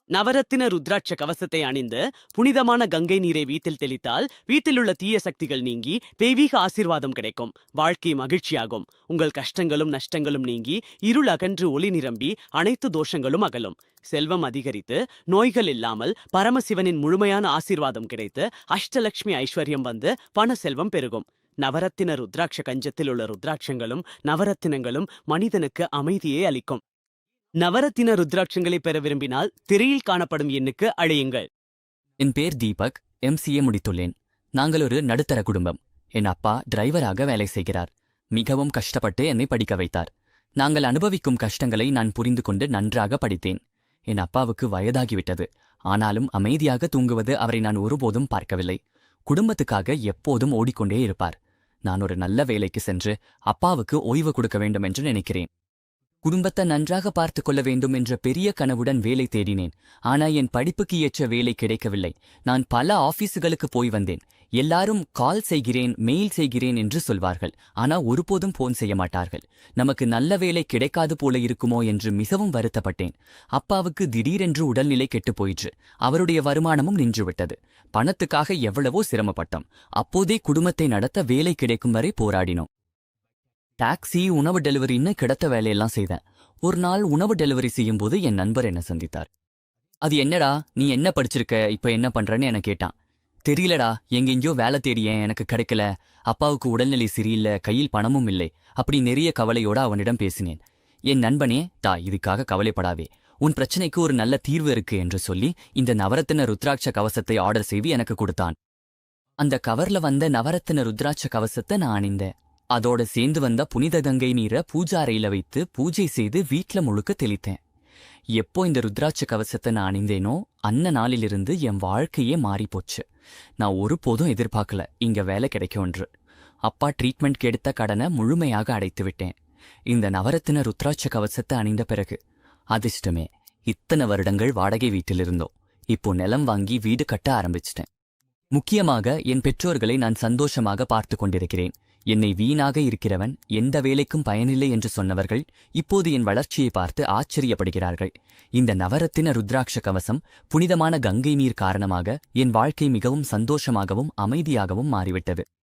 நவரத்தின ருத்ராட்ச கவசத்தை அணிந்து புனிதமான கங்கை நீரை வீட்டில் தெளித்தால் வீட்டிலுள்ள தீய சக்திகள் நீங்கி தெய்வீக ஆசீர்வாதம் கிடைக்கும். வாழ்க்கை மகிழ்ச்சியாகும். உங்கள் கஷ்டங்களும் நஷ்டங்களும் நீங்கி இருள் அகன்று ஒளி நிரம்பி அனைத்து தோஷங்களும் அகலும். செல்வம் அதிகரித்து நோய்கள் இல்லாமல் பரமசிவனின் முழுமையான ஆசீர்வாதம் கிடைத்து அஷ்டலட்சுமி ஐஸ்வர்யம் வந்து பண செல்வம் பெருகும். நவரத்தின ருத்ராட்ச கஞ்சத்தில் உள்ள ருத்ராட்சங்களும் நவரத்தினங்களும் மனிதனுக்கு அமைதியை அளிக்கும். நவரத்தின ருத்ராட்சங்களை பெற விரும்பினால் திரையில் காணப்படும் எண்ணுக்கு அழையுங்கள். என் பேர் தீபக், MCA முடித்துள்ளேன். நாங்கள் ஒரு நடுத்தர குடும்பம். என் அப்பா டிரைவராக வேலை செய்கிறார். மிகவும் கஷ்டப்பட்டு என்னை படிக்க வைத்தார். நாங்கள் அனுபவிக்கும் கஷ்டங்களை நான் புரிந்து கொண்டு நன்றாக படித்தேன். என் அப்பாவுக்கு வயதாகிவிட்டது. ஆனாலும் அமைதியாக தூங்குவது அவரை நான் ஒருபோதும் பார்க்கவில்லை. குடும்பத்துக்காக எப்போதும் ஓடிக்கொண்டே இருப்பார். நான் ஒரு நல்ல வேலைக்கு சென்று அப்பாவுக்கு ஓய்வு கொடுக்க வேண்டும் என்று நினைக்கிறேன். குடும்பத்தை நன்றாக பார்த்து கொள்ள வேண்டும் என்ற பெரிய கனவுடன் வேலை தேடினேன். ஆனா என் படிப்புக்கு ஏற்ற வேலை கிடைக்கவில்லை. நான் பல ஆபீஸுகளுக்கு போய் வந்தேன். எல்லாரும் கால் செய்கிறேன், மெயில் செய்கிறேன் என்று சொல்வார்கள். ஆனா ஒருபோதும் போன் செய்ய மாட்டார்கள். நமக்கு நல்ல வேலை கிடைக்காது போல இருக்குமோ என்று மிகவும் வருத்தப்பட்டேன். அப்பாவுக்கு திடீரென்று உடல்நிலை கெட்டுப் போயிற்று. அவருடைய வருமானமும் நின்றுவிட்டது. பணத்துக்காக எவ்வளவோ சிரமப்பட்டோம். அப்போதே குடும்பத்தை நடத்த வேலை கிடைக்கும் வரை போராடினோம். டாக்ஸி, உணவு டெலிவரின்னு கிடைத்த வேலையெல்லாம் செய்தேன். ஒரு நாள் உணவு டெலிவரி செய்யும்போது என் நண்பர் என்ன சந்தித்தார். அது என்னடா, நீ என்ன படிச்சிருக்க, இப்ப என்ன பண்றன்னு என கேட்டான். தெரியலடா, எங்கெங்கயோ வேலை தேடியேன், எனக்கு கிடைக்கல. அப்பாவுக்கு உடல்நிலை சரியில்லை, கையில் பணமும் இல்லை. அப்படி நிறைய கவலையோட அவனிடம் பேசினேன். என் நண்பனே, இதுக்காக கவலைப்படாவே, உன் பிரச்சனைக்கு ஒரு நல்ல தீர்வு இருக்கு என்று சொல்லி இந்த நவரத்தின ருத்ராட்ச கவசத்தை ஆர்டர் செய்து எனக்கு கொடுத்தான். அந்த கவர்ல வந்த நவரத்தின ருத்ராட்ச கவசத்தை நான் அணிந்தேன். அதோட சேர்ந்து வந்த புனித கங்கை நீரை பூஜா அறையில வைத்து பூஜை செய்து வீட்ல முழுக்க தெளித்தேன். எப்போ இந்த ருத்ராட்ச கவசத்தை நான் அணிந்தேனோ அன்ன நாளிலிருந்து என் வாழ்க்கையே மாறிப்போச்சு. நான் ஒருபோதும் எதிர்பார்க்கல இங்க வேலை கிடைக்கும்ன்று. அப்பா ட்ரீட்மெண்ட் எடுத்த கடனை முழுமையாக அடைத்து விட்டேன். இந்த நவரத்தின ருத்ராட்ச கவசத்தை அணிந்த பிறகு அதிர்ஷ்டமே, இத்தனை வருடங்கள் வாடகை வீட்டில் இருந்தோம். இப்போ நிலம் வாங்கி வீடு கட்ட ஆரம்பிச்சிட்டேன். முக்கியமாக என் பெற்றோர்களை நான் சந்தோஷமாக பார்த்து கொண்டிருக்கிறேன். என்னை வீணாக இருக்கிறவன், எந்த வேலைக்கும் பயனில்லை என்று சொன்னவர்கள் இப்போது என் வளர்ச்சியை பார்த்து ஆச்சரியப்படுகிறார்கள். இந்த நவரத்தின ருத்ராட்ச கவசம், புனிதமான கங்கை நீர் காரணமாக என் வாழ்க்கை மிகவும் சந்தோஷமாகவும் அமைதியாகவும் மாறிவிட்டது.